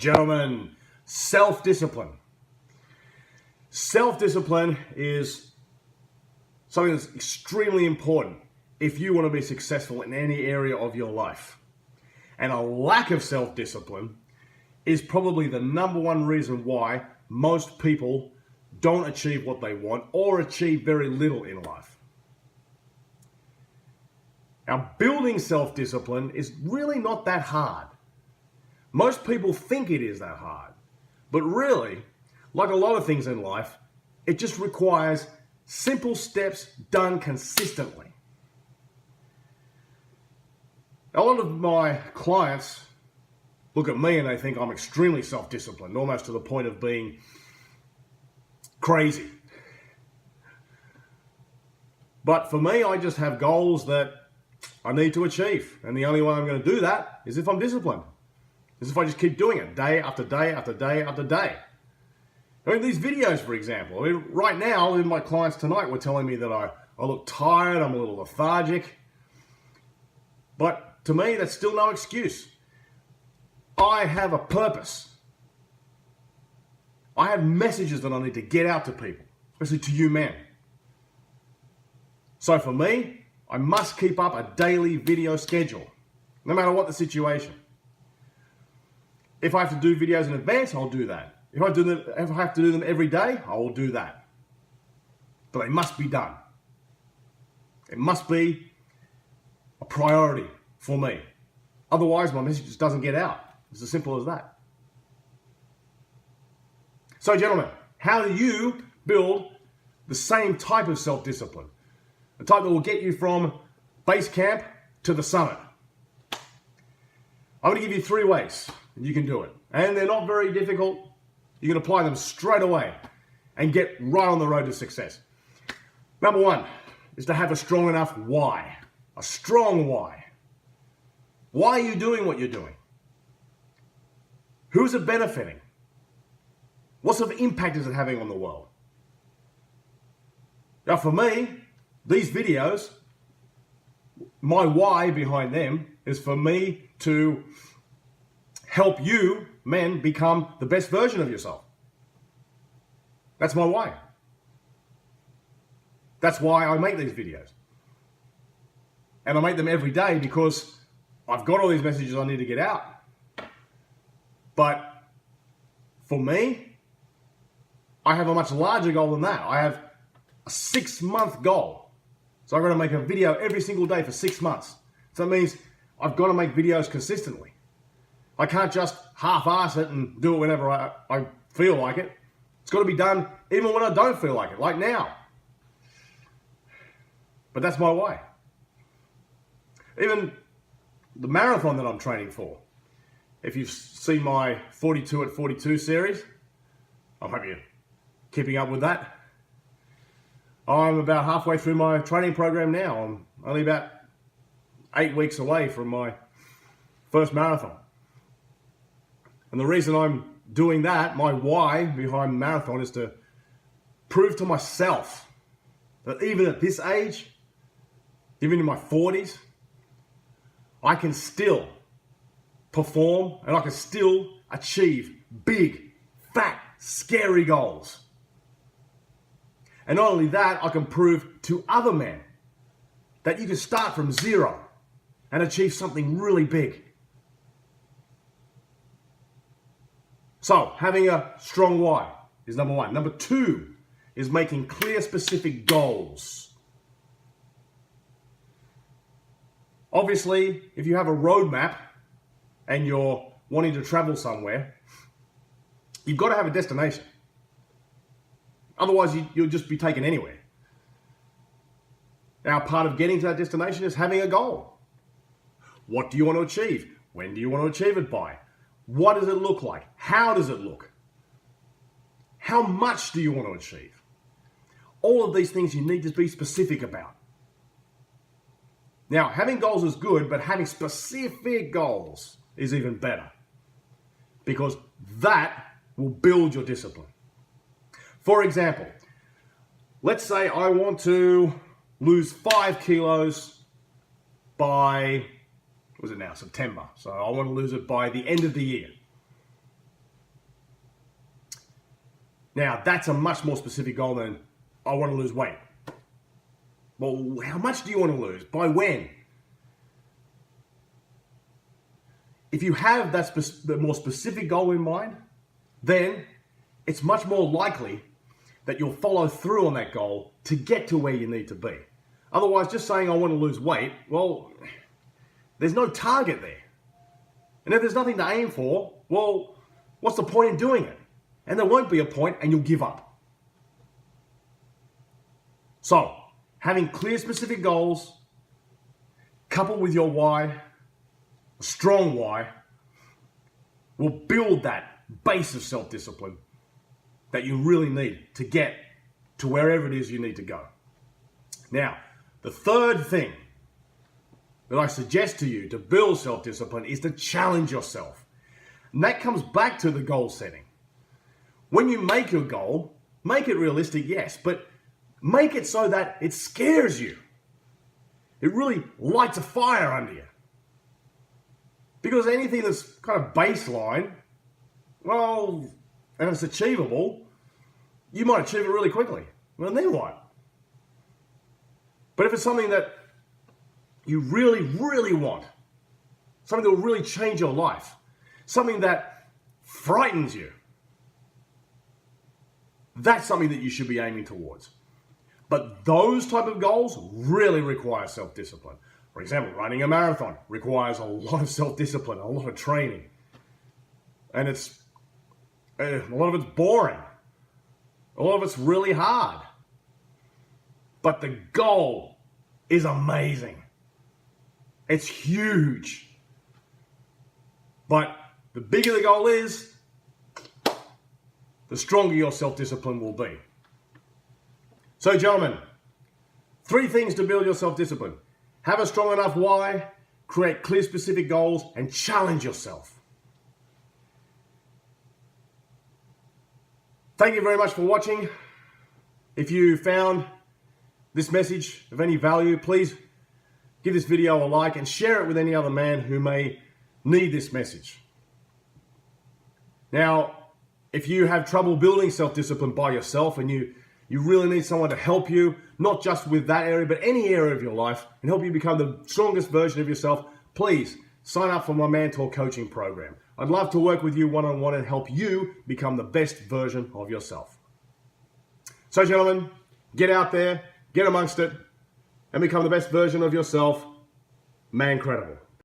gentlemen, self-discipline. Self-discipline is something that's extremely important if you want to be successful in any area of your life. And a lack of self-discipline is probably the number one reason why most people don't achieve what they want or achieve very little in life. Now, building self-discipline is really not that hard. Most people think it is that hard. But really, like a lot of things in life, it just requires simple steps done consistently. A lot of my clients look at me and they think I'm extremely self-disciplined, almost to the point of being crazy. But for me, I just have goals that I need to achieve. And the only way I'm going to do that is if I'm disciplined. Is if I just keep doing it day after day after day after day. I mean, these videos, for example. I mean, right now, my clients tonight were telling me that I look tired, I'm a little lethargic. But to me, that's still no excuse. I have a purpose. I have messages that I need to get out to people, especially to you men. So for me, I must keep up a daily video schedule, no matter what the situation. If I have to do videos in advance, I'll do that. If I have to do them every day, I will do that. But they must be done. It must be a priority for me. Otherwise, my message just doesn't get out. It's as simple as that. So, gentlemen, how do you build the same type of self-discipline? The type that will get you from base camp to the summit. I'm going to give you 3 ways you can do it. And they're not very difficult. You can apply them straight away and get right on the road to success. Number 1 is to have a strong enough why. A strong why. Why are you doing what you're doing? Who's it benefiting? What sort of impact is it having on the world? Now for me, these videos, my why behind them is for me to help you, men, become the best version of yourself. That's my why. That's why I make these videos. And I make them every day because I've got all these messages I need to get out. But for me, I have a much larger goal than that. I have a 6-month goal. So I've got to make a video every single day for 6 months. So that means I've got to make videos consistently. I can't just half-ass it and do it whenever I feel like it. It's got to be done even when I don't feel like it, like now. But that's my why. Even the marathon that I'm training for. If you've seen my 42 at 42 series, I hope you're keeping up with that. I'm about halfway through my training program now. I'm only about 8 weeks away from my first marathon. And the reason I'm doing that, my why behind the marathon, is to prove to myself that even at this age, even in my 40s, I can still perform and I can still achieve big, fat, scary goals. And not only that, I can prove to other men that you can start from zero and achieve something really big. So, having a strong why is number 1. Number 2 is making clear, specific goals. Obviously, if you have a roadmap and you're wanting to travel somewhere, you've got to have a destination. Otherwise, you'll just be taken anywhere. Now, part of getting to that destination is having a goal. What do you want to achieve? When do you want to achieve it by? What does it look like? How does it look? How much do you want to achieve? All of these things you need to be specific about. Now, having goals is good, but having specific goals is even better. Because that will build your discipline. For example, let's say I want to lose 5 kilos by, what is it now, September. So I want to lose it by the end of the year. Now, that's a much more specific goal than I want to lose weight. Well, how much do you want to lose? By when? If you have the more specific goal in mind, then it's much more likely that you'll follow through on that goal to get to where you need to be. Otherwise, just saying I want to lose weight, well, there's no target there. And if there's nothing to aim for, well, what's the point in doing it? And there won't be a point and you'll give up. So, having clear specific goals, coupled with your why, a strong why, will build that base of self-discipline that you really need to get to wherever it is you need to go. Now, the third thing that I suggest to you to build self-discipline is to challenge yourself. And that comes back to the goal setting. When you make your goal, make it realistic, yes, but make it so that it scares you. It really lights a fire under you. Because anything that's kind of baseline, well, and it's achievable, you might achieve it really quickly. Well, then what? But if it's something that you really, really want, something that will really change your life, something that frightens you, that's something that you should be aiming towards. But those type of goals really require self-discipline. For example, running a marathon requires a lot of self-discipline, a lot of training. And a lot of it's boring. A lot of it's really hard. But the goal is amazing. It's huge. But the bigger the goal is, the stronger your self-discipline will be. So, gentlemen, 3 things to build your self-discipline. Have a strong enough why, create clear specific goals, and challenge yourself. Thank you very much for watching. If you found this message of any value, please give this video a like and share it with any other man who may need this message. Now, if you have trouble building self-discipline by yourself and you really need someone to help you, not just with that area, but any area of your life, and help you become the strongest version of yourself, please sign up for my Mantor coaching program. I'd love to work with you one-on-one and help you become the best version of yourself. So, gentlemen, get out there, get amongst it, and become the best version of yourself. Man-credible.